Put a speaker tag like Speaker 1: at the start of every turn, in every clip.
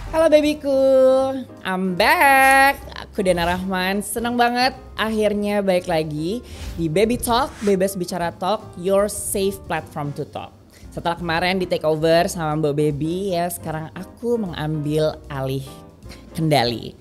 Speaker 1: Halo babyku, I'm back. Aku Dana Rahman, senang banget akhirnya balik lagi di Baby Talk, Bebas Bicara Talk, your safe platform to talk. Setelah kemarin di take over sama Mbak Baby ya, sekarang aku mengambil alih kendali.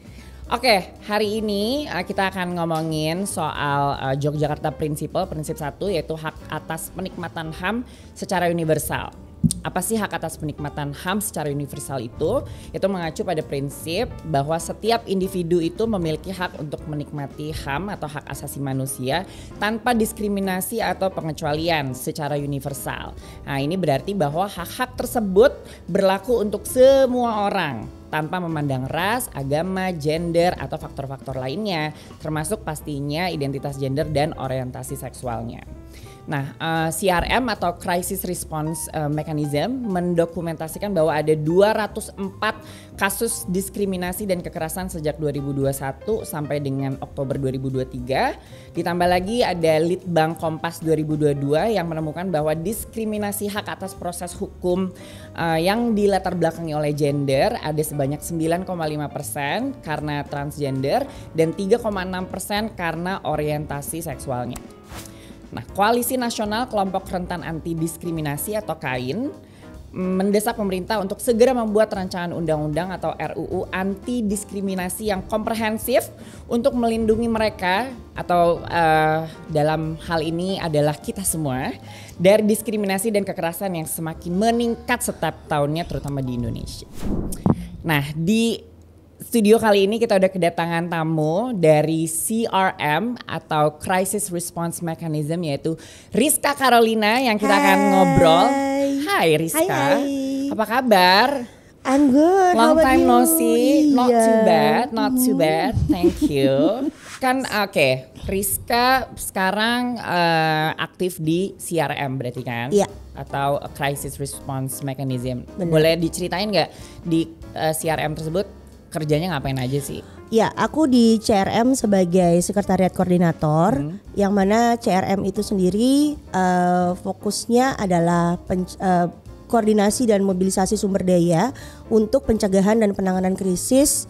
Speaker 1: Oke, hari ini kita akan ngomongin soal Yogyakarta Principle, prinsip 1 yaitu hak atas penikmatan HAM secara universal. Apa sih hak atas penikmatan HAM secara universal itu? Itu mengacu pada prinsip bahwa setiap individu itu memiliki hak untuk menikmati HAM atau hak asasi manusia tanpa diskriminasi atau pengecualian secara universal. Nah, ini berarti bahwa hak-hak tersebut berlaku untuk semua orang tanpa memandang ras, agama, gender, atau faktor-faktor lainnya, termasuk pastinya identitas gender dan orientasi seksualnya. Nah, CRM atau Crisis Response Mechanism mendokumentasikan bahwa ada 204 kasus diskriminasi dan kekerasan sejak 2021 sampai dengan Oktober 2023. Ditambah lagi ada Litbang Kompas 2022 yang menemukan bahwa diskriminasi hak atas proses hukum yang dilatar belakangi oleh gender ada sebanyak 9,5% karena transgender dan 3,6% karena orientasi seksualnya. Nah, Koalisi Nasional Kelompok Rentan Anti Diskriminasi atau KAIN mendesak pemerintah untuk segera membuat rancangan undang-undang atau RUU anti diskriminasi yang komprehensif untuk melindungi mereka atau dalam hal ini adalah kita semua dari diskriminasi dan kekerasan yang semakin meningkat setiap tahunnya terutama di Indonesia. Nah, di studio kali ini kita udah kedatangan tamu dari CRM atau Crisis Response Mechanism yaitu Rizka Carolina yang kita akan ngobrol. Hai Rizka,
Speaker 2: hai.
Speaker 1: Apa kabar?
Speaker 2: I'm good.
Speaker 1: Long time no see, not
Speaker 2: Iya.
Speaker 1: too bad, thank you. Kan oke, Rizka sekarang aktif di CRM berarti kan?
Speaker 2: Iya.
Speaker 1: Atau Crisis Response Mechanism.
Speaker 2: Bener.
Speaker 1: Boleh diceritain nggak di CRM tersebut kerjanya ngapain aja sih?
Speaker 2: Ya, aku di CRM sebagai sekretariat koordinator, yang mana CRM itu sendiri fokusnya adalah koordinasi dan mobilisasi sumber daya untuk pencegahan dan penanganan krisis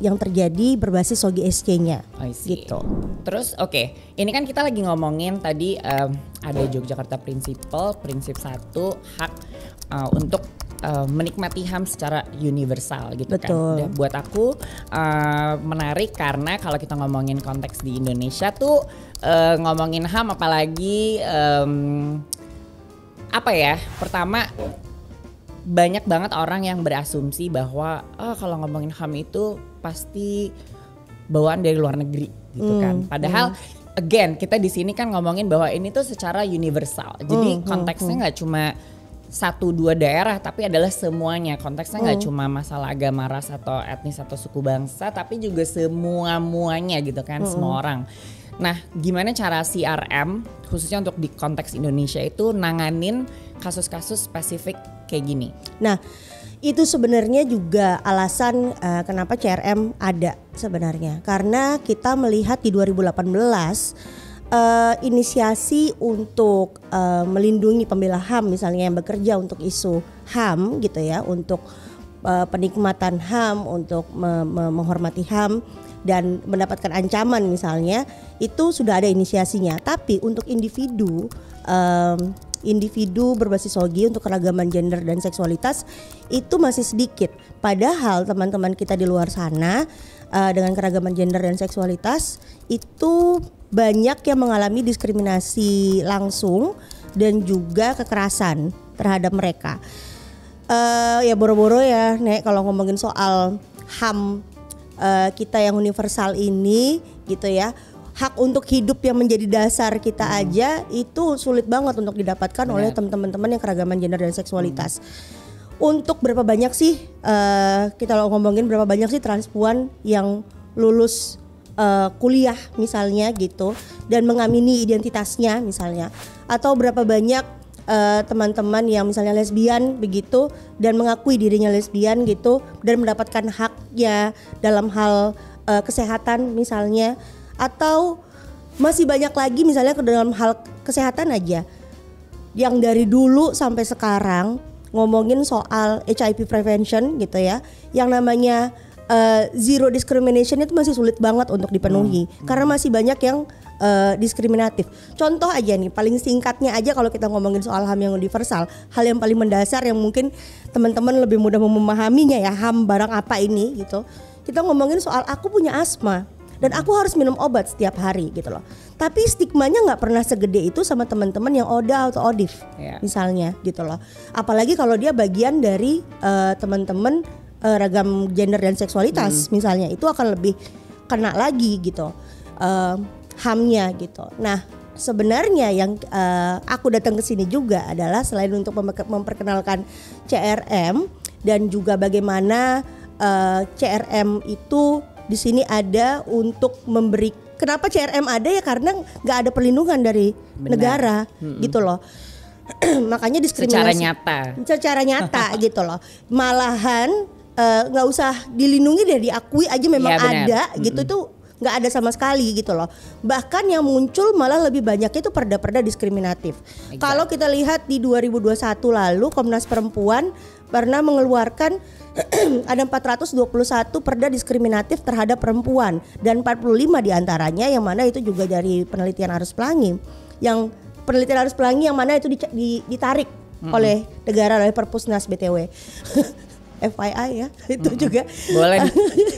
Speaker 2: yang terjadi berbasis SOGI-SC-nya. Gitu.
Speaker 1: Terus oke, ini kan kita lagi ngomongin tadi ada Yogyakarta Principle, prinsip 1 hak untuk menikmati HAM secara universal gitu.
Speaker 2: Betul.
Speaker 1: kan. Buat aku menarik karena kalau kita ngomongin konteks di Indonesia tuh ngomongin HAM apalagi apa ya? Pertama banyak banget orang yang berasumsi bahwa kalau ngomongin HAM itu pasti bawaan dari luar negeri gitu kan. Padahal again kita di sini kan ngomongin bahwa ini tuh secara universal. Jadi konteksnya nggak cuma 1-2 daerah tapi adalah semuanya. Konteksnya nggak cuma masalah agama, ras atau etnis atau suku bangsa tapi juga semuanya gitu kan, semua orang. Nah, gimana cara CRM khususnya untuk di konteks Indonesia itu nanganin kasus-kasus spesifik kayak gini?
Speaker 2: Nah, itu sebenarnya juga alasan kenapa CRM ada sebenarnya. Karena kita melihat di 2018 inisiasi untuk melindungi pembela HAM misalnya yang bekerja untuk isu HAM gitu ya, untuk penikmatan HAM, untuk menghormati HAM dan mendapatkan ancaman misalnya, itu sudah ada inisiasinya. Tapi untuk individu berbasis SOGI untuk keragaman gender dan seksualitas itu masih sedikit. Padahal teman-teman kita di luar sana dengan keragaman gender dan seksualitas itu banyak yang mengalami diskriminasi langsung dan juga kekerasan terhadap mereka. Ya boro-boro ya Nek, kalau ngomongin soal HAM kita yang universal ini gitu ya, hak untuk hidup yang menjadi dasar kita aja itu sulit banget untuk didapatkan oleh teman-teman yang keragaman gender dan seksualitas. Untuk berapa banyak sih kita ngomongin berapa banyak sih transpuan yang lulus kuliah misalnya gitu dan mengamini identitasnya misalnya, atau berapa banyak teman-teman yang misalnya lesbian begitu dan mengakui dirinya lesbian gitu dan mendapatkan haknya dalam hal kesehatan misalnya, atau masih banyak lagi misalnya ke dalam hal kesehatan aja yang dari dulu sampai sekarang ngomongin soal HIV prevention gitu ya, yang namanya zero discrimination itu masih sulit banget untuk dipenuhi karena masih banyak yang diskriminatif. Contoh aja nih, paling singkatnya aja kalau kita ngomongin soal HAM yang universal, hal yang paling mendasar yang mungkin teman-teman lebih mudah memahaminya ya, HAM barang apa ini gitu. Kita ngomongin soal aku punya asma dan aku harus minum obat setiap hari gitu loh. Tapi stigmanya nggak pernah segede itu sama teman-teman yang ODA atau ODIF misalnya gitu loh. Apalagi kalau dia bagian dari teman-teman ragam gender dan seksualitas misalnya, itu akan lebih kena lagi gitu HAM-nya gitu. Nah sebenarnya yang aku datang ke sini juga adalah selain untuk memperkenalkan CRM dan juga bagaimana CRM itu di sini ada untuk memberi. Kenapa CRM ada ya, karena nggak ada perlindungan dari negara gitu loh. Makanya diskriminasi secara nyata gitu loh. Malahan nggak usah dilindungi deh, diakui aja memang ada gitu tuh nggak ada sama sekali gitu loh. Bahkan yang muncul malah lebih banyaknya itu perda-perda diskriminatif. Kalau kita lihat di 2021 lalu Komnas Perempuan pernah mengeluarkan ada 421 perda diskriminatif terhadap perempuan dan 45 diantaranya yang mana itu juga dari penelitian Arus Pelangi. Yang penelitian Arus Pelangi yang mana itu ditarik oleh negara, oleh Perpusnas BTW. FYI ya, itu juga
Speaker 1: boleh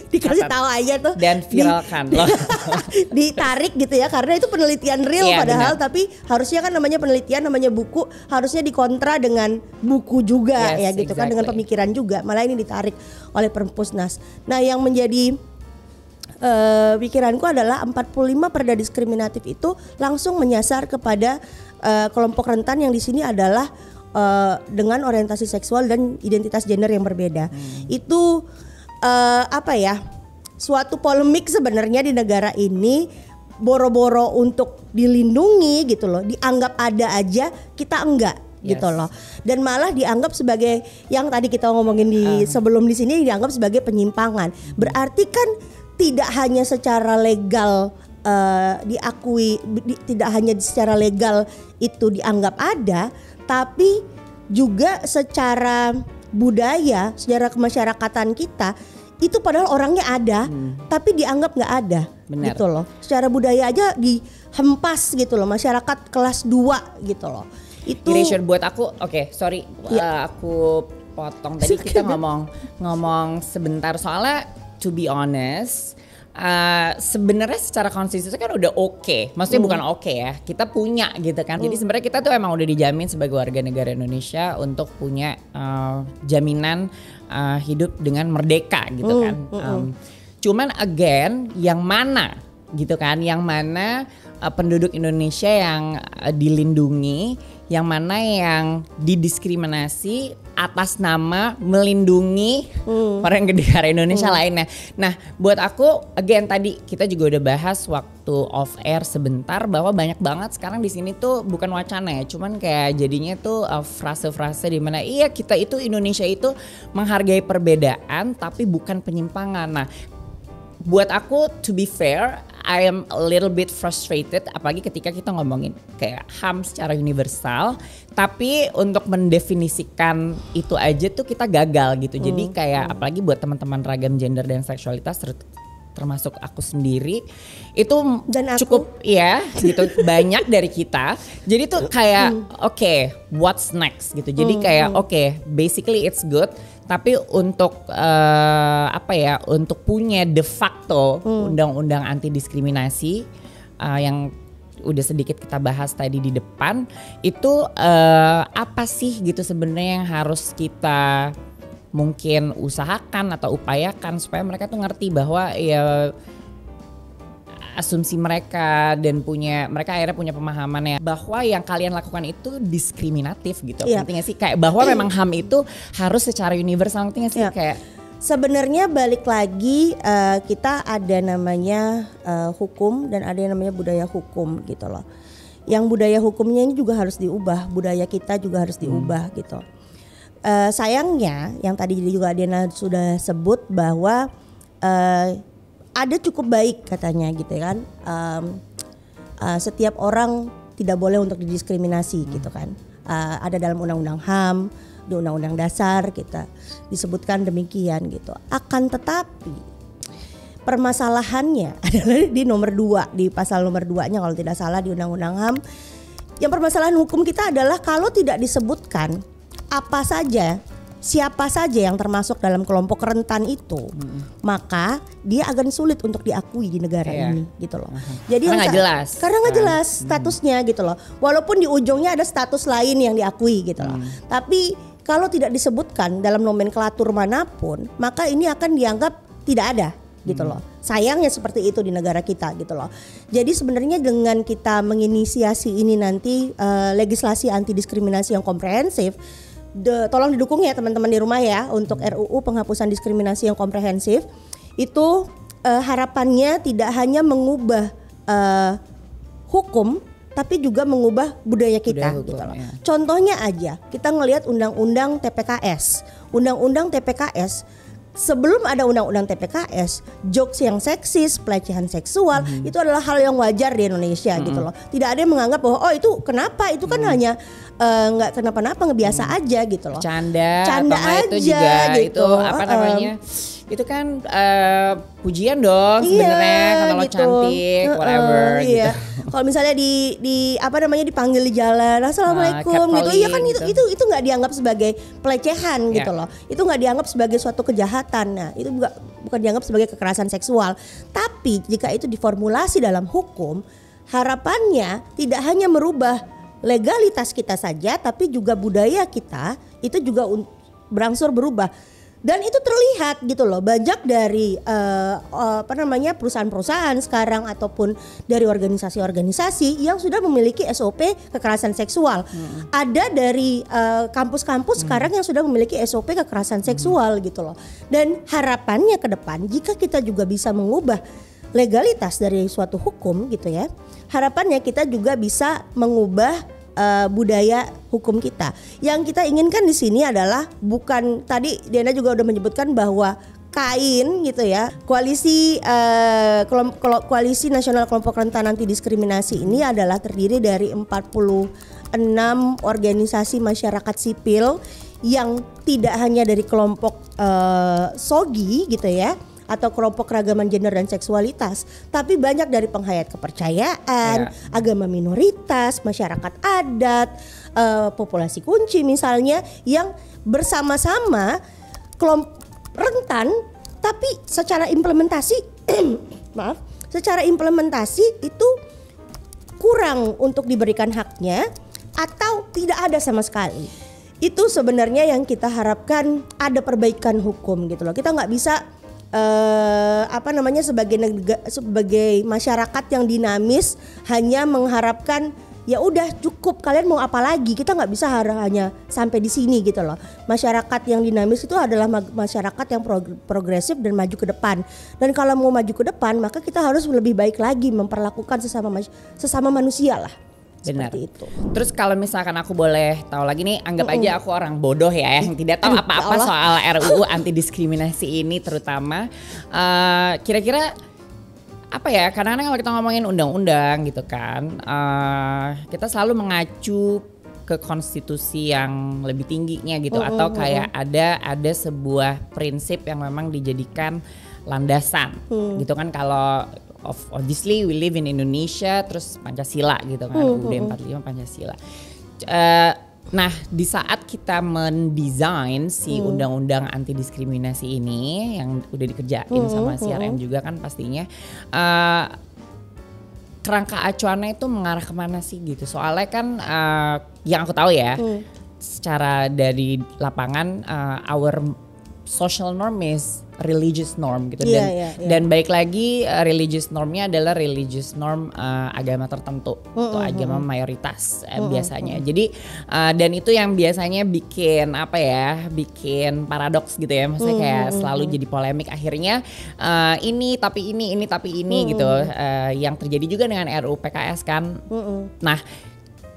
Speaker 2: dikasih tahu aja tuh
Speaker 1: dan viralkan loh.
Speaker 2: Ditarik gitu ya, karena itu penelitian real padahal benar. Tapi harusnya kan namanya penelitian, namanya buku, harusnya dikontra dengan buku juga ya gitu kan, dengan pemikiran juga. Malah ini ditarik oleh Perpusnas. Nah yang menjadi pikiranku adalah 45 perda diskriminatif itu langsung menyasar kepada kelompok rentan yang di sini adalah dengan orientasi seksual dan identitas gender yang berbeda. Itu apa ya, suatu polemik sebenarnya di negara ini, boro-boro untuk dilindungi gitu loh, dianggap ada aja, kita enggak gitu loh. Dan malah dianggap sebagai yang tadi kita ngomongin di sebelum di sini, dianggap sebagai penyimpangan. Berarti kan tidak hanya secara legal diakui, tidak hanya secara legal itu dianggap ada, tapi juga secara budaya, secara kemasyarakatan kita itu padahal orangnya ada, tapi dianggap nggak ada.
Speaker 1: Benar.
Speaker 2: Gitu loh. Secara budaya aja dihempas gitu loh, masyarakat kelas 2 gitu loh. Itu
Speaker 1: erasure buat aku. Sorry, aku potong tadi. Kita ngomong sebentar soalnya to be honest, sebenarnya secara konstitusi kan udah maksudnya bukan ya, kita punya gitu kan. Jadi sebenarnya kita tuh emang udah dijamin sebagai warga negara Indonesia untuk punya jaminan hidup dengan merdeka gitu kan. Cuman again yang mana gitu kan, yang mana penduduk Indonesia yang dilindungi, yang mana yang didiskriminasi atas nama melindungi orang negara Indonesia lainnya. Nah buat aku again tadi kita juga udah bahas waktu off air sebentar bahwa banyak banget sekarang di sini tuh bukan wacana ya, cuman kayak jadinya tuh frase-frase di mana iya kita itu Indonesia itu menghargai perbedaan tapi bukan penyimpangan. Nah buat aku to be fair, I am a little bit frustrated apalagi ketika kita ngomongin kayak HAM secara universal, tapi untuk mendefinisikan itu aja tuh kita gagal gitu. Jadi kayak apalagi buat teman-teman ragam gender dan seksualitas termasuk aku sendiri itu dan cukup ya gitu banyak dari kita. Jadi tuh kayak what's next gitu. Jadi kayak basically it's good. Tapi untuk untuk punya de facto undang-undang anti diskriminasi yang udah sedikit kita bahas tadi di depan itu apa sih gitu sebenarnya yang harus kita mungkin usahakan atau upayakan supaya mereka tuh ngerti bahwa ya asumsi mereka dan mereka akhirnya punya pemahaman ya bahwa yang kalian lakukan itu diskriminatif gitu. Ngerti gak sih? Kayak bahwa memang HAM itu harus secara universal, ngerti gak sih? Kayak
Speaker 2: sebenarnya balik lagi kita ada namanya hukum dan ada yang namanya budaya hukum gitu loh. Yang budaya hukumnya ini juga harus diubah, budaya kita juga harus diubah gitu. Sayangnya yang tadi juga Adena sudah sebut bahwa ada cukup baik katanya gitu kan, setiap orang tidak boleh untuk didiskriminasi gitu kan, ada dalam undang-undang HAM, di Undang-Undang Dasar kita disebutkan demikian gitu. Akan tetapi permasalahannya adalah di nomor 2, di pasal nomor 2-nya kalau tidak salah di Undang-Undang HAM. Yang permasalahan hukum kita adalah kalau tidak disebutkan apa saja, siapa saja yang termasuk dalam kelompok rentan itu, maka dia akan sulit untuk diakui di negara ini gitu loh. Jadi
Speaker 1: karena nggak jelas.
Speaker 2: Karena nggak jelas statusnya gitu loh. Walaupun di ujungnya ada status lain yang diakui gitu loh. Tapi kalau tidak disebutkan dalam nomenklatur manapun, maka ini akan dianggap tidak ada gitu loh. Sayangnya seperti itu di negara kita gitu loh. Jadi sebenarnya dengan kita menginisiasi ini nanti legislasi anti diskriminasi yang komprehensif, tolong didukung ya teman-teman di rumah ya untuk RUU penghapusan diskriminasi yang komprehensif. Itu harapannya tidak hanya mengubah hukum tapi juga mengubah budaya kita
Speaker 1: hukum,
Speaker 2: gitu loh.
Speaker 1: Ya.
Speaker 2: Contohnya aja kita ngelihat undang-undang TPKS. Undang-undang TPKS, sebelum ada undang-undang TPKS, jokes yang seksis, pelecehan seksual itu adalah hal yang wajar di Indonesia gitu loh. Tidak ada yang menganggap bahwa oh itu kenapa, itu kan hanya nggak kenapa-napa, ngebiasa aja gitu loh.
Speaker 1: Canda
Speaker 2: Canda
Speaker 1: aja itu juga
Speaker 2: gitu.
Speaker 1: itu apa namanya? Itu kan pujian dong sebenarnya kalau lo
Speaker 2: gitu.
Speaker 1: cantik whatever gitu.
Speaker 2: Kalau misalnya di apa namanya dipanggil di jalan, assalamualaikum gitu, iya kan itu nggak dianggap sebagai pelecehan gitu loh. Itu nggak dianggap sebagai suatu kejahatan. Nah itu bukan dianggap sebagai kekerasan seksual. Tapi jika itu diformulasi dalam hukum, harapannya tidak hanya merubah legalitas kita saja, tapi juga budaya kita itu juga berangsur berubah. Dan itu terlihat gitu loh, banyak dari perusahaan-perusahaan sekarang ataupun dari organisasi-organisasi yang sudah memiliki SOP kekerasan seksual. Ada dari kampus-kampus sekarang yang sudah memiliki SOP kekerasan seksual gitu loh. Dan harapannya ke depan jika kita juga bisa mengubah legalitas dari suatu hukum gitu ya, harapannya kita juga bisa mengubah budaya hukum kita. Yang kita inginkan di sini adalah bukan, tadi Diana juga udah menyebutkan bahwa KAIN gitu ya, koalisi nasional kelompok rentan anti diskriminasi ini adalah terdiri dari 46 organisasi masyarakat sipil yang tidak hanya dari kelompok SOGI gitu ya, atau kelompok keragaman gender dan seksualitas, tapi banyak dari penghayat kepercayaan, agama minoritas, masyarakat adat, populasi kunci misalnya, yang bersama-sama kelompok rentan, tapi secara implementasi secara implementasi itu kurang untuk diberikan haknya atau tidak ada sama sekali. Itu sebenarnya yang kita harapkan ada perbaikan hukum gitu loh. Kita nggak bisa sebagai masyarakat yang dinamis hanya mengharapkan ya udah cukup, kalian mau apa lagi, kita nggak bisa hanya sampai di sini gitu loh. Masyarakat yang dinamis itu adalah masyarakat yang progresif dan maju ke depan. Dan kalau mau maju ke depan maka kita harus lebih baik lagi memperlakukan sesama manusia lah.
Speaker 1: Benar.
Speaker 2: Seperti itu.
Speaker 1: Terus kalau misalkan aku boleh tahu lagi nih, anggap aja aku orang bodoh ya yang tidak tahu apa-apa soal RUU anti diskriminasi ini terutama. Kira-kira apa ya? Kadang-kadang kalau kita ngomongin undang-undang gitu kan, kita selalu mengacu ke konstitusi yang lebih tingginya gitu, atau kayak ada sebuah prinsip yang memang dijadikan landasan gitu kan. Kalau obviously we live in Indonesia, terus Pancasila gitu kan, UUD 45 Pancasila. Nah di saat kita mendesain si undang-undang anti diskriminasi ini yang udah dikerjain sama CRM juga kan pastinya, kerangka acuannya itu mengarah kemana sih gitu. Soalnya kan yang aku tahu ya, secara dari lapangan our social norm is religious norm gitu, dan baik lagi religious normnya adalah religious norm agama tertentu atau agama mayoritas biasanya. Jadi dan itu yang biasanya bikin bikin paradoks gitu ya, maksudnya kayak selalu jadi polemik akhirnya, ini tapi ini gitu, yang terjadi juga dengan RUU PKS kan. Nah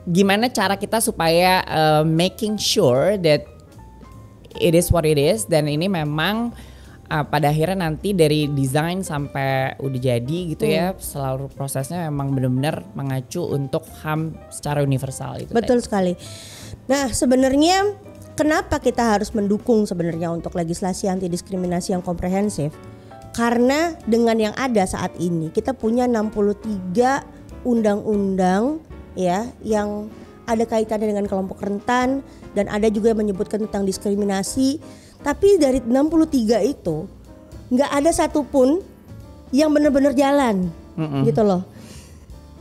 Speaker 1: gimana cara kita supaya making sure that it is what it is, dan ini memang pada akhirnya nanti dari desain sampai udah jadi gitu ya, selalu prosesnya memang benar-benar mengacu untuk HAM secara universal itu.
Speaker 2: Betul sekali. Nah sebenarnya kenapa kita harus mendukung sebenarnya untuk legislasi anti diskriminasi yang komprehensif? Karena dengan yang ada saat ini kita punya 63 undang-undang ya yang ada kaitannya dengan kelompok rentan dan ada juga yang menyebutkan tentang diskriminasi. Tapi dari 63 itu nggak ada satupun yang benar-benar jalan gitu loh.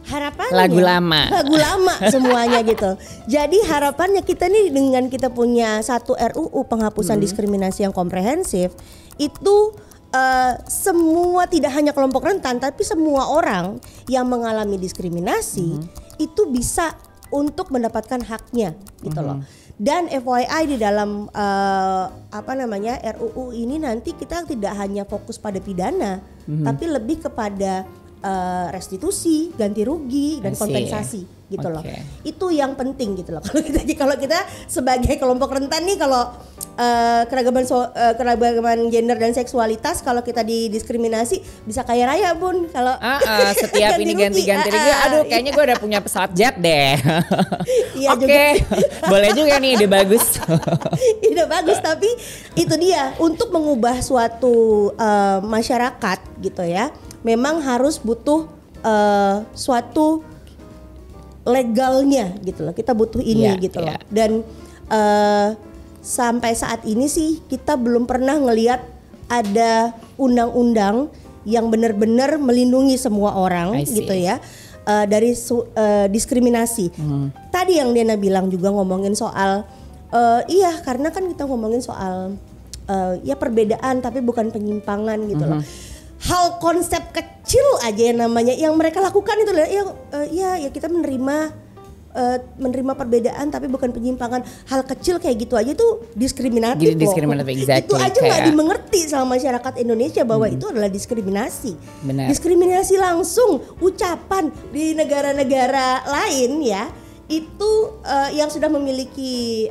Speaker 2: Harapannya
Speaker 1: lagu lama
Speaker 2: semuanya gitu. Jadi harapannya kita nih dengan kita punya satu RUU penghapusan diskriminasi yang komprehensif itu semua, tidak hanya kelompok rentan tapi semua orang yang mengalami diskriminasi itu bisa untuk mendapatkan haknya gitu loh. Dan FYI di dalam RUU ini nanti kita tidak hanya fokus pada pidana tapi lebih kepada restitusi, ganti rugi dan kompensasi gitu loh. Itu yang penting gitu loh. Kalau kita sebagai kelompok rentan nih, kalau keragaman gender dan seksualitas, kalau kita didiskriminasi bisa kaya raya Bun. Kalau
Speaker 1: setiap ini ganti-ganti rugi, aduh kayaknya gue udah punya pesawat jet deh. Oke, boleh juga nih, ide bagus.
Speaker 2: Ide bagus, tapi itu dia untuk mengubah suatu masyarakat gitu ya. Memang harus butuh suatu legalnya gitu loh. Kita butuh ini gitu loh. Dan sampai saat ini sih kita belum pernah ngelihat ada undang-undang yang benar-benar melindungi semua orang gitu ya dari diskriminasi. Tadi yang Dena bilang juga ngomongin soal iya, karena kan kita ngomongin soal ya perbedaan tapi bukan penyimpangan gitu loh. Hal konsep kecil aja yang namanya yang mereka lakukan itu adalah ya kita menerima perbedaan tapi bukan penyimpangan. Hal kecil kayak gitu aja tuh diskriminatif loh.
Speaker 1: Exactly.
Speaker 2: Itu aja nggak dimengerti sama masyarakat Indonesia bahwa itu adalah diskriminasi.
Speaker 1: Benar. Diskriminasi
Speaker 2: langsung ucapan di negara-negara lain ya itu yang sudah memiliki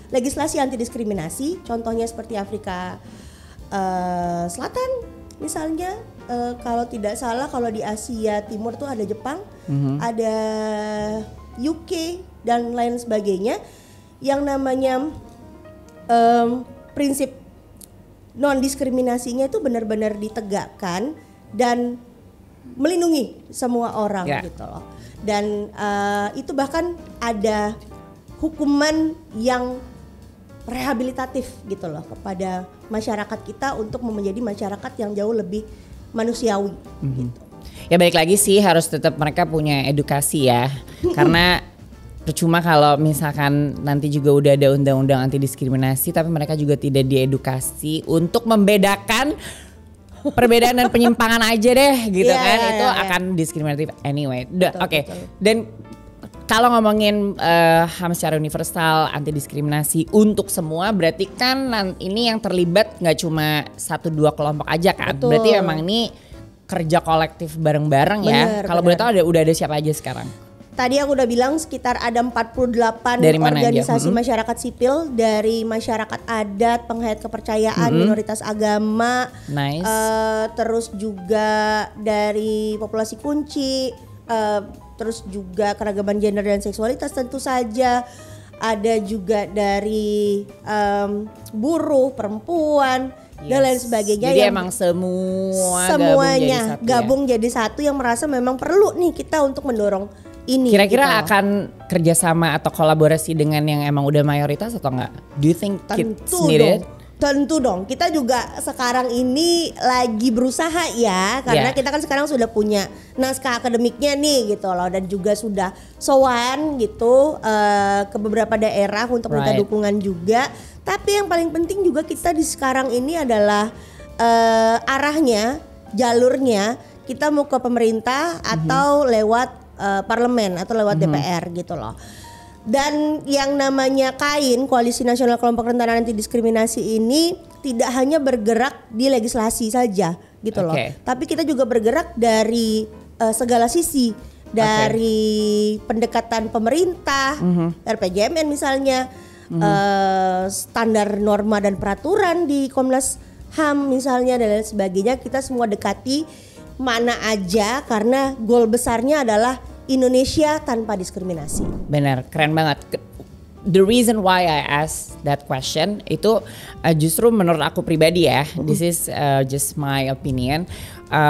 Speaker 2: legislasi anti diskriminasi, contohnya seperti Afrika Selatan misalnya, kalau tidak salah kalau di Asia Timur tuh ada Jepang, ada UK dan lain sebagainya, yang namanya prinsip non diskriminasinya itu benar-benar ditegakkan dan melindungi semua orang gitu loh. Dan itu bahkan ada hukuman yang rehabilitatif gitu loh kepada masyarakat kita untuk menjadi masyarakat yang jauh lebih manusiawi gitu.
Speaker 1: Ya balik lagi sih harus tetap mereka punya edukasi ya. Karena percuma kalau misalkan nanti juga udah ada undang-undang anti diskriminasi tapi mereka juga tidak diedukasi untuk membedakan perbedaan dan penyimpangan aja deh gitu kan. Itu akan diskriminatif anyway. Oke. Dan kalau ngomongin HAM secara universal, anti diskriminasi untuk semua, berarti kan ini yang terlibat nggak cuma 1-2 kelompok aja kan? Betul. Berarti memang ini kerja kolektif bareng-bareng ya. Kalau boleh tahu udah ada siapa aja sekarang?
Speaker 2: Tadi aku udah bilang sekitar ada 48 organisasi masyarakat sipil, dari masyarakat adat, penghayat kepercayaan, minoritas agama, terus juga dari populasi kunci, terus juga keragaman gender dan seksualitas tentu saja, ada juga dari buruh, perempuan dan lain sebagainya.
Speaker 1: Jadi emang semuanya
Speaker 2: gabung jadi satu yang merasa memang perlu nih kita untuk mendorong ini.
Speaker 1: Kira-kira gitu akan kerjasama atau kolaborasi dengan yang emang udah mayoritas atau enggak? Do you think it's needed?
Speaker 2: Tentu dong, kita juga sekarang ini lagi berusaha ya, karena kita kan sekarang sudah punya naskah akademiknya nih gitu loh, dan juga sudah sowan gitu ke beberapa daerah untuk minta dukungan juga. Tapi yang paling penting juga kita di sekarang ini adalah arahnya, jalurnya kita mau ke pemerintah atau lewat parlemen atau lewat DPR gitu loh. Dan yang namanya KAIN, Koalisi Nasional Kelompok Rentan Anti Diskriminasi ini tidak hanya bergerak di legislasi saja gitu loh. Tapi kita juga bergerak dari segala sisi. Dari pendekatan pemerintah, RPJMN misalnya, standar norma dan peraturan di Komnas HAM misalnya dan lain sebagainya. Kita semua dekati mana aja, karena goal besarnya adalah Indonesia tanpa diskriminasi.
Speaker 1: Benar, keren banget. The reason why I ask that question itu justru menurut aku pribadi ya, this is just my opinion,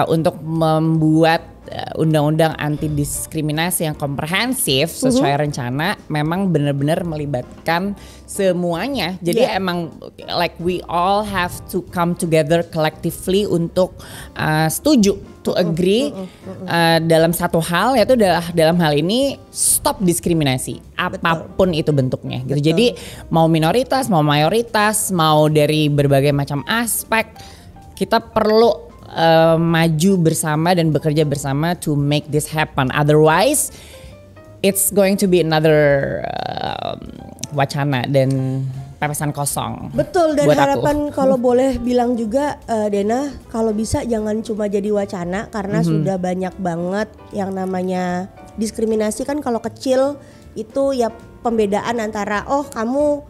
Speaker 1: untuk membuat undang-undang anti diskriminasi yang komprehensif sesuai rencana memang benar-benar melibatkan semuanya. Jadi emang like we all have to come together collectively untuk setuju, to agree dalam satu hal, yaitu dalam hal ini stop diskriminasi apapun itu bentuknya gitu. Jadi mau minoritas, mau mayoritas, mau dari berbagai macam aspek, kita perlu maju bersama dan bekerja bersama to make this happen. Otherwise, it's going to be another wacana dan pepesan kosong.
Speaker 2: Betul, dan
Speaker 1: buat
Speaker 2: harapan kalau boleh bilang juga Dena, kalau bisa jangan cuma jadi wacana karena sudah banyak banget yang namanya diskriminasi kan. Kalau kecil itu ya pembedaan antara kamu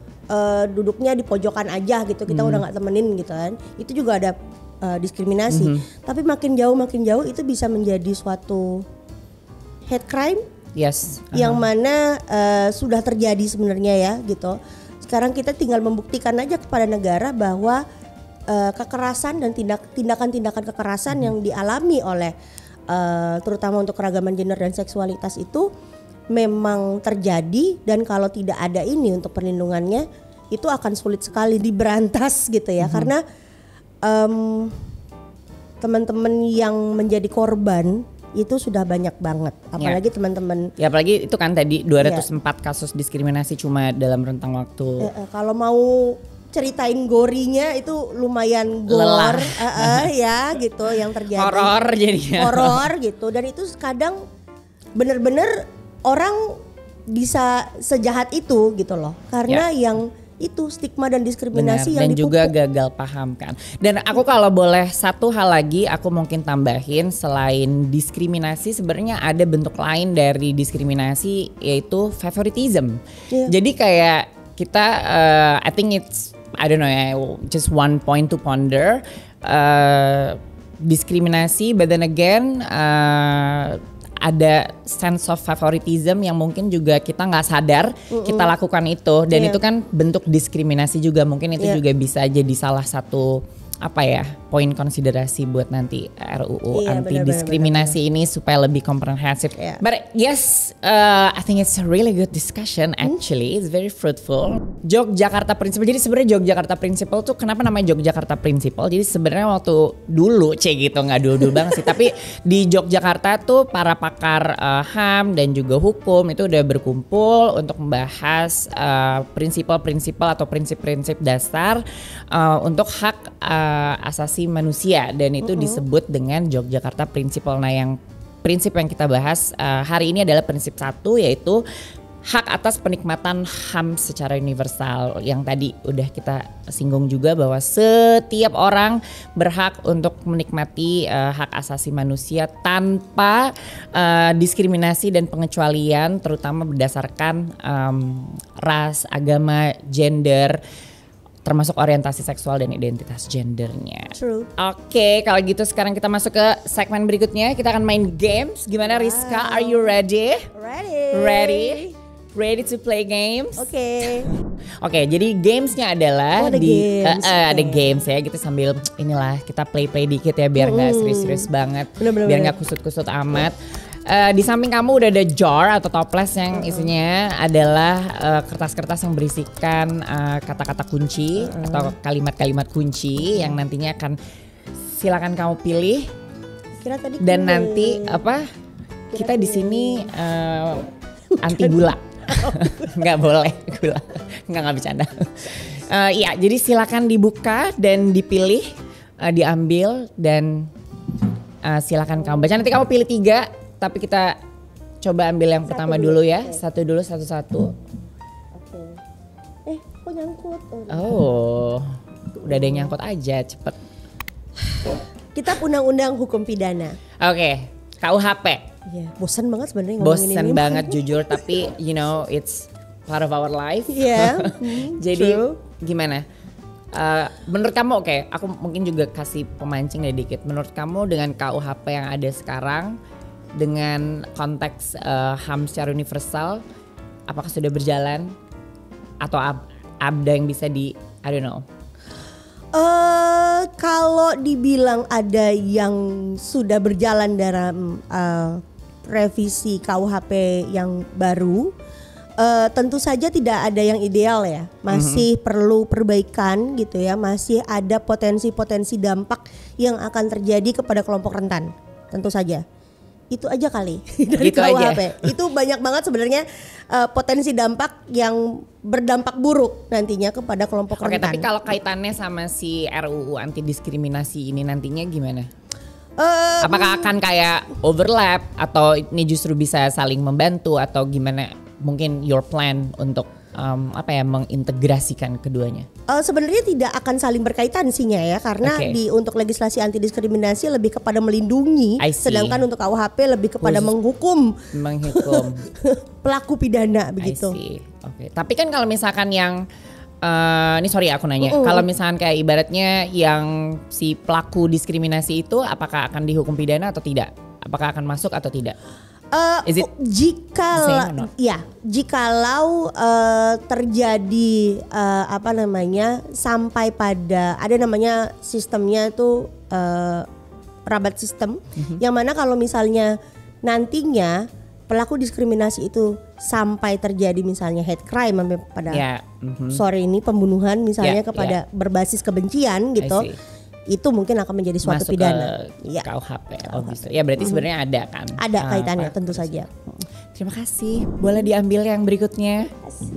Speaker 2: duduknya di pojokan aja gitu, kita udah nggak temenin gitu kan. Itu juga ada diskriminasi. Tapi makin jauh itu bisa menjadi suatu hate crime.
Speaker 1: Yes.
Speaker 2: Yang mana sudah terjadi sebenarnya ya gitu. Sekarang kita tinggal membuktikan aja kepada negara bahwa kekerasan dan tindakan-tindakan kekerasan yang dialami oleh terutama untuk keragaman gender dan seksualitas itu memang terjadi, dan kalau tidak ada ini untuk perlindungannya itu akan sulit sekali diberantas gitu ya. Karena teman-teman yang menjadi korban itu sudah banyak banget, apalagi teman-teman.
Speaker 1: Ya apalagi itu kan tadi 204 kasus diskriminasi cuma dalam rentang waktu.
Speaker 2: Kalau mau ceritain gorinya itu lumayan gore, ya gitu yang terjadi.
Speaker 1: Horor jadinya.
Speaker 2: Horor gitu, dan itu kadang bener-bener orang bisa sejahat itu gitu loh, karena yang itu stigma dan diskriminasi.
Speaker 1: Benar,
Speaker 2: yang
Speaker 1: dan juga gagal paham kan. Dan aku kalau boleh satu hal lagi aku mungkin tambahin, selain diskriminasi sebenarnya ada bentuk lain dari diskriminasi, yaitu favoritism. Jadi kayak kita I think it's, I don't know ya, just one point to ponder, diskriminasi, but then again ada sense of favoritism yang mungkin juga kita nggak sadar kita lakukan itu, dan itu kan bentuk diskriminasi juga. Mungkin itu juga bisa jadi salah satu poin konsiderasi buat nanti RUU anti diskriminasi ini supaya lebih komprehensif. But yes, I think it's a really good discussion actually. It's very fruitful. Yogyakarta Principle. Jadi sebenarnya Yogyakarta Principle tuh kenapa namanya Yogyakarta Principle? Jadi sebenarnya waktu dulu gitu, nggak dulu banget sih, tapi di Yogyakarta tuh para pakar HAM dan juga hukum itu udah berkumpul untuk membahas prinsip-prinsip atau prinsip-prinsip dasar untuk hak asasi manusia, dan itu disebut dengan Yogyakarta Principle. Nah, yang prinsip yang kita bahas hari ini adalah prinsip 1, yaitu hak atas penikmatan HAM secara universal, yang tadi udah kita singgung juga bahwa setiap orang berhak untuk menikmati hak asasi manusia tanpa diskriminasi dan pengecualian, terutama berdasarkan ras, agama, gender, termasuk orientasi seksual dan identitas gendernya.
Speaker 2: True.
Speaker 1: Oke, kalau gitu sekarang kita masuk ke segmen berikutnya. Kita akan main games. Gimana Rizka? Are you ready? Ready to play games? Oke, jadi gamesnya adalah ada games ya. Gitu sambil inilah kita play dikit ya, biar nggak serius-serius banget, biar nggak kusut-kusut amat. Di samping kamu udah ada jar atau toples yang isinya adalah kertas-kertas yang berisikan kata-kata kunci atau kalimat-kalimat kunci yang nantinya akan silakan kamu pilih. Dan nanti kita di sini anti gula. Nggak boleh gula, nggak bercanda. Iya, jadi silakan dibuka dan dipilih, diambil, dan silakan kamu baca. Nanti kamu pilih 3. Tapi kita coba ambil yang pertama dulu ya. Satu dulu, satu-satu.
Speaker 2: Kok nyangkut?
Speaker 1: Udah ada yang nyangkut aja, cepet.
Speaker 2: Kita undang-undang hukum pidana.
Speaker 1: Oke, KUHP.
Speaker 2: Iya, bosan banget sebenarnya ngomongin ini.
Speaker 1: Bosan banget jujur, tapi you know it's part of our life.
Speaker 2: Iya.
Speaker 1: Jadi gimana? Menurut kamu, aku mungkin juga kasih pemancing dikit. Menurut kamu dengan KUHP yang ada sekarang, dengan konteks HAM secara universal, apakah sudah berjalan atau ada yang bisa I don't know.
Speaker 2: Kalau dibilang ada yang sudah berjalan dalam revisi KUHP yang baru, tentu saja tidak ada yang ideal ya, masih perlu perbaikan gitu ya, masih ada potensi-potensi dampak yang akan terjadi kepada kelompok rentan, tentu saja. Itu aja kali dari
Speaker 1: gitu
Speaker 2: KUHP.
Speaker 1: Aja.
Speaker 2: Itu banyak banget sebenarnya potensi dampak yang berdampak buruk nantinya kepada kelompok rentan.
Speaker 1: Oke, tapi kalau kaitannya sama si RUU anti diskriminasi ini nantinya gimana? Apakah akan kayak overlap atau ini justru bisa saling membantu atau gimana? Mungkin your plan untuk mengintegrasikan keduanya?
Speaker 2: Sebenarnya tidak akan saling berkaitan sihnya ya, karena untuk legislasi anti diskriminasi lebih kepada melindungi, sedangkan untuk KUHP lebih kepada menghukum pelaku pidana begitu.
Speaker 1: Oke. Tapi kan kalau misalkan yang ini sorry aku nanya, kalau misalkan kayak ibaratnya yang si pelaku diskriminasi itu apakah akan dihukum pidana atau tidak? Apakah akan masuk atau tidak?
Speaker 2: Jikalau terjadi sampai pada ada namanya sistemnya itu rabat sistem, yang mana kalau misalnya nantinya pelaku diskriminasi itu sampai terjadi misalnya hate crime pada ini pembunuhan misalnya kepada berbasis kebencian gitu. Itu mungkin akan menjadi suatu pidana.
Speaker 1: KUHP. Ya berarti sebenarnya ada kan?
Speaker 2: Ada kaitannya tentu saja.
Speaker 1: Terima kasih. Boleh diambil yang berikutnya?
Speaker 2: Terima kasih.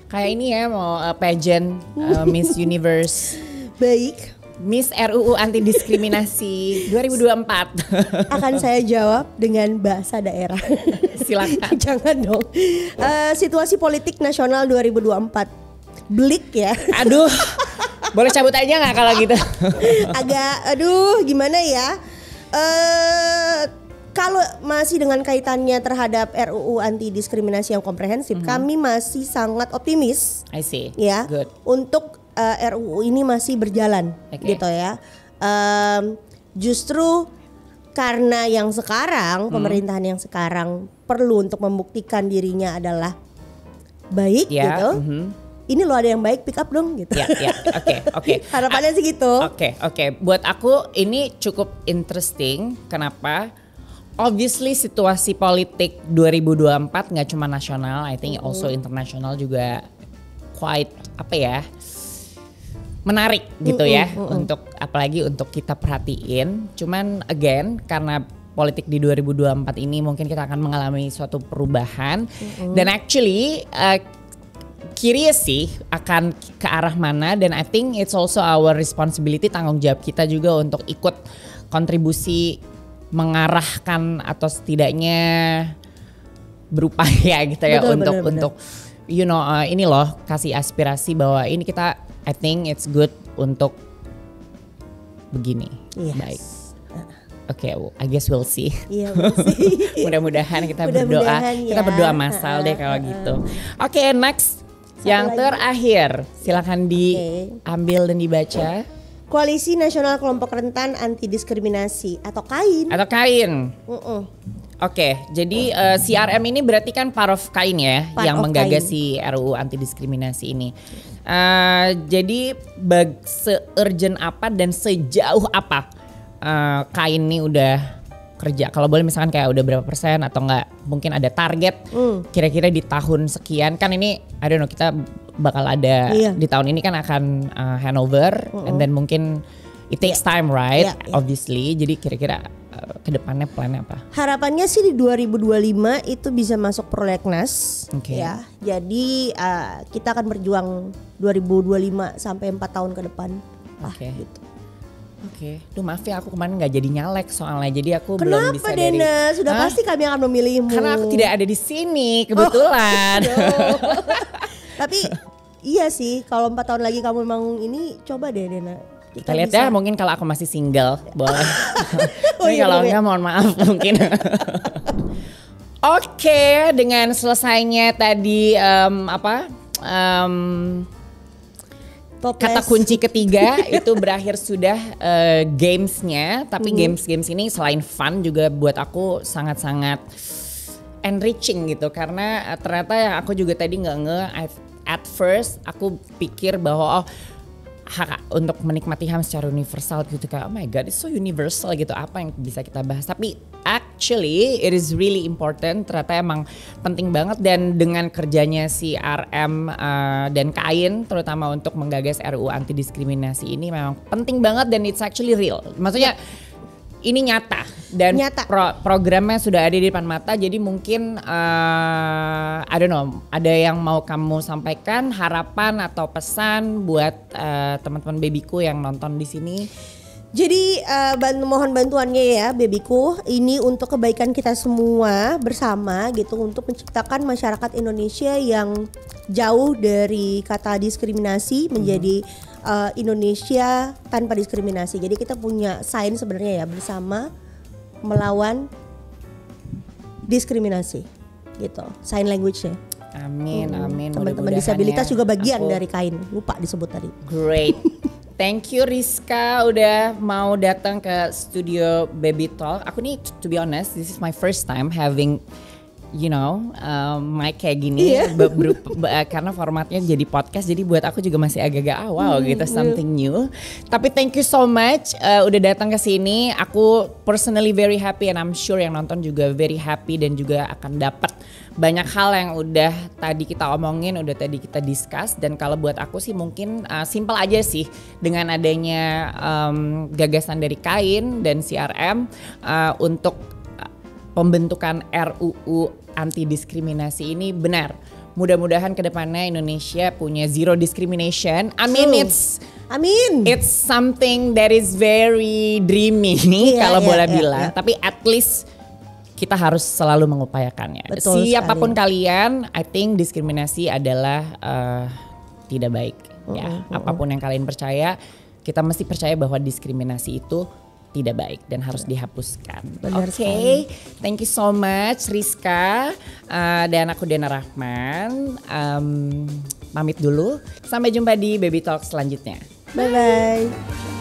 Speaker 1: Kayak ini ya mau pageant Miss Universe.
Speaker 2: Baik.
Speaker 1: Miss RUU anti diskriminasi 2024.
Speaker 2: Akan saya jawab dengan bahasa daerah.
Speaker 1: Silakan.
Speaker 2: Jangan dong. Situasi politik nasional 2024. Bleak ya.
Speaker 1: Aduh. Boleh cabut aja gak kalau gitu?
Speaker 2: Gimana ya? Kalau masih dengan kaitannya terhadap RUU anti diskriminasi yang komprehensif, kami masih sangat optimis.
Speaker 1: I see.
Speaker 2: Ya, good. Untuk RUU ini masih berjalan, gitu ya. Justru karena yang sekarang pemerintahan yang sekarang perlu untuk membuktikan dirinya adalah baik, gitu. Ini loh ada yang baik, pick up dong gitu. Oke. Harapannya sih gitu.
Speaker 1: Oke. Buat aku ini cukup interesting. Kenapa? Obviously situasi politik 2024 nggak cuma nasional, I think also internasional juga quite menarik gitu ya. Untuk apalagi untuk kita perhatiin. Cuman again karena politik di 2024 ini mungkin kita akan mengalami suatu perubahan dan actually curious sih akan ke arah mana, dan I think it's also our responsibility, tanggung jawab kita juga untuk ikut kontribusi mengarahkan atau setidaknya berupaya gitu ya. Untuk you know ini loh kasih aspirasi bahwa ini kita I think it's good untuk begini. Baik. Oke, I guess we'll see.
Speaker 2: Iya, we'll see.
Speaker 1: Mudah-mudahan kita berdoa. Kita berdoa masal deh kalau gitu. Oke, next. Yang terakhir, silakan diambil dan dibaca.
Speaker 2: Koalisi Nasional Kelompok Rentan Anti Diskriminasi atau KAIN.
Speaker 1: Oke, jadi CRM ini berarti kan part of KAIN ya, yang menggagas si RUU anti diskriminasi ini. Jadi se-urgent apa dan sejauh apa KAIN ini udah kerja? Kalau boleh misalkan kayak udah berapa persen atau enggak, mungkin ada target kira-kira di tahun sekian, kan ini I don't know, kita bakal ada di tahun ini kan akan handover and then mungkin it takes time right, obviously. Jadi kira-kira kedepannya plannya apa?
Speaker 2: Harapannya sih di 2025 itu bisa masuk prolegnas ya. Jadi kita akan berjuang 2025 sampai 4 tahun ke depan gitu.
Speaker 1: Duh maaf ya aku kemarin gak jadi nyalek soalnya, jadi aku belum bisa
Speaker 2: dari. Kenapa Dena? Sudah pasti kami akan memilihmu.
Speaker 1: Karena aku tidak ada di sini kebetulan.
Speaker 2: Tapi iya sih, kalau 4 tahun lagi kamu memang ini, coba deh Dena.
Speaker 1: Kita lihat ya, mungkin kalau aku masih single boleh. Kalau enggak mohon maaf mungkin. Oke, dengan selesainya tadi kata kunci ketiga itu berakhir sudah gamesnya. Tapi games ini selain fun juga buat aku sangat-sangat enriching gitu. Karena ternyata yang aku juga tadi at first aku pikir bahwa hak untuk menikmati HAM secara universal gitu, kayak oh my god it's so universal gitu, apa yang bisa kita bahas. Tapi actually it is really important, ternyata emang penting banget. Dan dengan kerjanya si RM dan Kain terutama untuk menggagas RUU anti diskriminasi ini memang penting banget dan it's actually real. Maksudnya ini nyata dan programnya sudah ada di depan mata. Jadi mungkin I don't know, ada yang mau kamu sampaikan, harapan atau pesan buat teman-teman babyku yang nonton di sini?
Speaker 2: Jadi mohon bantuannya ya babyku, ini untuk kebaikan kita semua bersama gitu, untuk menciptakan masyarakat Indonesia yang jauh dari kata diskriminasi menjadi Indonesia tanpa diskriminasi. Jadi kita punya sign sebenarnya ya, bersama melawan diskriminasi gitu, sign language-nya.
Speaker 1: Amin, amin.
Speaker 2: Teman-teman disabilitas juga bagian dari Kain, lupa disebut tadi.
Speaker 1: Great. Thank you Rizka udah mau datang ke studio Baby Talk. Aku nih to be honest, this is my first time having mic kayak gini, karena formatnya jadi podcast, jadi buat aku juga masih agak-agak wow gitu, something new. Tapi thank you so much udah datang ke sini. Aku personally very happy and I'm sure yang nonton juga very happy dan juga akan dapat banyak hal yang udah tadi kita omongin, udah tadi kita discuss. Dan kalau buat aku sih mungkin simple aja sih dengan adanya gagasan dari Kain dan CRM untuk pembentukan RUU anti diskriminasi ini benar. Mudah-mudahan kedepannya Indonesia punya zero discrimination. It's something that is very dreamy kalau boleh bilang. Tapi at least kita harus selalu mengupayakannya.
Speaker 2: Betul
Speaker 1: Siapapun
Speaker 2: sekali.
Speaker 1: Kalian, I think diskriminasi adalah tidak baik. Ya, apapun yang kalian percaya, kita mesti percaya bahwa diskriminasi itu tidak baik dan harus dihapuskan. Oke, thank you so much Rizka dan aku Dena Rahman. Pamit dulu. Sampai jumpa di Baby Talk selanjutnya.
Speaker 2: Bye bye.